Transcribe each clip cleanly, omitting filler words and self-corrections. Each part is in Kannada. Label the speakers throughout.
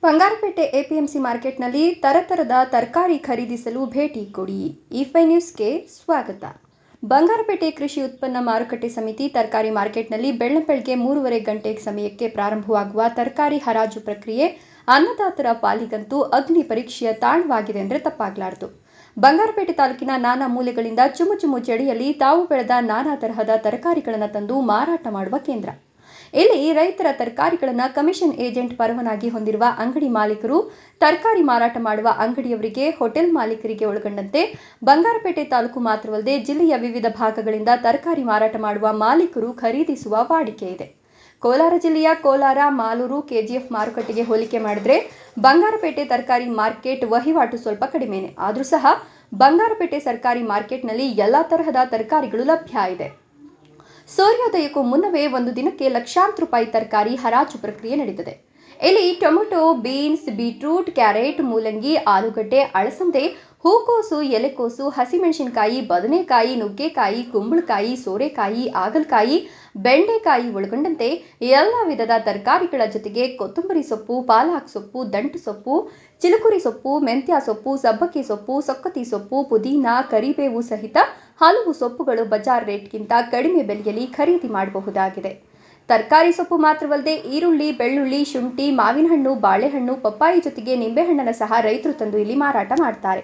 Speaker 1: ಬಂಗಾರಪೇಟೆ ಎಪಿಎಂಸಿ ಮಾರ್ಕೆಟ್ನಲ್ಲಿ ತರತರದ ತರಕಾರಿ ಖರೀದಿಸಲು ಭೇಟಿ ಕೊಡಿ. ಇಫೈ ನ್ಯೂಸ್ಗೆ ಸ್ವಾಗತ. ಬಂಗಾರಪೇಟೆ ಕೃಷಿ ಉತ್ಪನ್ನ ಮಾರುಕಟ್ಟೆ ಸಮಿತಿ ತರಕಾರಿ ಮಾರ್ಕೆಟ್ನಲ್ಲಿ ಬೆಳ್ಳಂಬೆಳಗ್ಗೆ 3:30 ಗಂಟೆ ಸಮಯಕ್ಕೆ ಪ್ರಾರಂಭವಾಗುವ ತರಕಾರಿ ಹರಾಜು ಪ್ರಕ್ರಿಯೆ ಅನ್ನದಾತರ ಪಾಲಿಗಂತೂ ಅಗ್ನಿ ಪರೀಕ್ಷೆಯ ತಾಣವಾಗಿದೆ ಎಂದರೆ ತಪ್ಪಾಗಲಾರದು. ಬಂಗಾರಪೇಟೆ ತಾಲೂಕಿನ ನಾನಾ ಮೂಲೆಗಳಿಂದ ಚುಮು ಚಳಿಯಲ್ಲಿ ತಾವು ಬೆಳೆದ ನಾನಾ ತರಹದ ತರಕಾರಿಗಳನ್ನು ತಂದು ಮಾರಾಟ ಮಾಡುವ ಕೇಂದ್ರ. ಇಲ್ಲಿ ರೈತರ ತರಕಾರಿಗಳನ್ನು ಕಮಿಷನ್ ಏಜೆಂಟ್ ಪರವಾನಗಿ ಹೊಂದಿರುವ ಅಂಗಡಿ ಮಾಲೀಕರು, ತರಕಾರಿ ಮಾರಾಟ ಮಾಡುವ ಅಂಗಡಿಯವರಿಗೆ, ಹೋಟೆಲ್ ಮಾಲೀಕರಿಗೆ ಒಳಗೊಂಡಂತೆ ಬಂಗಾರಪೇಟೆ ತಾಲೂಕು ಮಾತ್ರವಲ್ಲದೆ ಜಿಲ್ಲೆಯ ವಿವಿಧ ಭಾಗಗಳಿಂದ ತರಕಾರಿ ಮಾರಾಟ ಮಾಡುವ ಮಾಲೀಕರು ಖರೀದಿಸುವ ವಾಡಿಕೆ ಇದೆ. ಕೋಲಾರ ಜಿಲ್ಲೆಯ ಕೋಲಾರ, ಮಾಲೂರು, ಕೆಜಿಎಫ್ ಮಾರುಕಟ್ಟೆಗೆ ಹೋಲಿಕೆ ಮಾಡಿದರೆ ಬಂಗಾರಪೇಟೆ ತರಕಾರಿ ಮಾರ್ಕೆಟ್ ವಹಿವಾಟು ಸ್ವಲ್ಪ ಕಡಿಮೆನೆ. ಆದರೂ ಸಹ ಬಂಗಾರಪೇಟೆ ಸರ್ಕಾರಿ ಮಾರ್ಕೆಟ್ನಲ್ಲಿ ಎಲ್ಲ ತರಹದ ತರಕಾರಿಗಳು ಲಭ್ಯ ಇದೆ. ಸೂರ್ಯೋದಯಕ್ಕೂ ಮುನ್ನವೇ ಒಂದು ದಿನಕ್ಕೆ ಲಕ್ಷಾಂತರ ರೂಪಾಯಿ ತರಕಾರಿ ಹರಾಜು ಪ್ರಕ್ರಿಯೆ ನಡೆದಿದೆ. ಇಲ್ಲಿ ಟೊಮೆಟೊ, ಬೀನ್ಸ್, ಬೀಟ್ರೂಟ್, ಕ್ಯಾರೆಟ್, ಮೂಲಂಗಿ, ಆಲೂಗಡ್ಡೆ, ಅಳಸಂದೆ, ಹೂಕೋಸು, ಎಲೆಕೋಸು, ಹಸಿಮೆಣಸಿನಕಾಯಿ, ಬದನೆಕಾಯಿ, ನುಗ್ಗೆಕಾಯಿ, ಕುಂಬಳಕಾಯಿ, ಸೋರೆಕಾಯಿ, ಆಗಲಕಾಯಿ, ಬೆಂಡೆಕಾಯಿ ಒಳಗೊಂಡಂತೆ ಎಲ್ಲ ವಿಧದ ತರಕಾರಿಗಳ ಜೊತೆಗೆ ಕೊತ್ತಂಬರಿ ಸೊಪ್ಪು, ಪಾಲಕ್ ಸೊಪ್ಪು, ದಂಟು ಸೊಪ್ಪು, ಚಿಲುಕುರಿ ಸೊಪ್ಪು, ಮೆಂತ್ಯ ಸೊಪ್ಪು, ಸಬ್ಬಕ್ಕಿ ಸೊಪ್ಪು, ಸೊಕ್ಕತಿ ಸೊಪ್ಪು, ಪುದೀನಾ, ಕರಿಬೇವು ಸಹಿತ ಹಲವು ಸೊಪ್ಪುಗಳು ಬಜಾರ್ ರೇಟ್ಗಿಂತ ಕಡಿಮೆ ಬೆಲೆಯಲ್ಲಿ ಖರೀದಿ ಮಾಡಬಹುದಾಗಿದೆ. ತರಕಾರಿ ಸೊಪ್ಪು ಮಾತ್ರವಲ್ಲದೆ ಈರುಳ್ಳಿ, ಬೆಳ್ಳುಳ್ಳಿ, ಶುಂಠಿ, ಮಾವಿನ ಹಣ್ಣು, ಬಾಳೆಹಣ್ಣು, ಪಪ್ಪಾಯಿ ಜೊತೆಗೆ ನಿಂಬೆಹಣ್ಣನ್ನು ಸಹ ರೈತರು ತಂದು ಇಲ್ಲಿ ಮಾರಾಟ ಮಾಡ್ತಾರೆ.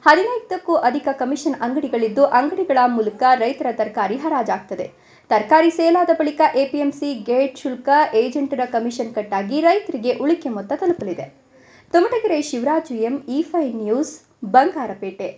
Speaker 1: 15ಕ್ಕೂ ಅಧಿಕ ಕಮಿಷನ್ ಅಂಗಡಿಗಳಿದ್ದು ಅಂಗಡಿಗಳ ಮೂಲಕ ರೈತರ ತರಕಾರಿ ಹರಾಜಾಗ್ತದೆ. ತರಕಾರಿ ಸೇಲಾದ ಬಳಿಕ ಎಪಿಎಂಸಿ ಗೇಟ್ ಶುಲ್ಕ, ಏಜೆಂಟರ ಕಮಿಷನ್ ಕಟ್ಟಾಗಿ ರೈತರಿಗೆ ಉಳಿಕೆ ಮೊತ್ತ ತಲುಪಲಿದೆ. Tumatagere Shivaraju M, ಇಫೈ news, Bangarpet.